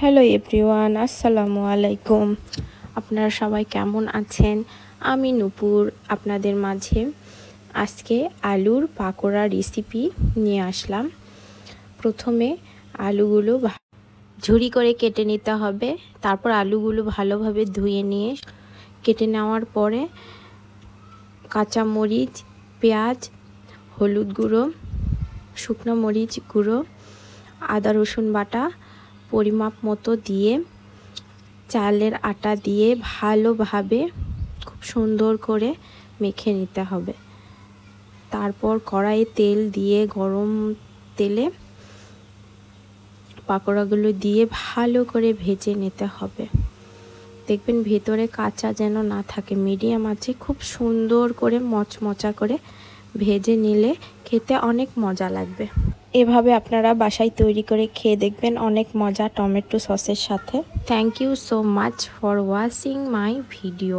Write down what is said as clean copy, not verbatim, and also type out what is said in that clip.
Hello everyone, আসসালামু আলাইকুম। আপনারা সবাই কেমন আছেন? আমি নূপুর আপনাদের মাঝে আজকে আলুর পাকোড়া রেসিপি নিয়ে আসলাম। প্রথমে আলুগুলো ঝুরি করে কেটে নিতে হবে। তারপর আলুগুলো ভালোভাবে ধুয়ে নিয়ে কেটে নেওয়ার পরে কাঁচামরিচ, পেঁয়াজ, হলুদ গুঁড়ো, শুকনো মরিচ গুঁড়ো, আদা রসুন বাটা পরিমাপ মতো দিয়ে চালের আটা দিয়ে ভালোভাবে খুব সুন্দর করে মেখে নিতে হবে। তারপর কড়াইয়ে তেল দিয়ে গরম তেলে পাকোড়াগুলো দিয়ে ভালো করে ভেজে নিতে হবে। দেখবেন ভেতরে কাঁচা যেন না থাকে, মিডিয়াম আছে খুব সুন্দর করে মচমচা করে ভেজে নিলে খেতে অনেক মজা লাগবে। এভাবে আপনারা বাসায় তৈরি করে খেয়ে দেখবেন, অনেক মজা টমেটো সসের সাথে। Thank you so much for watching my video.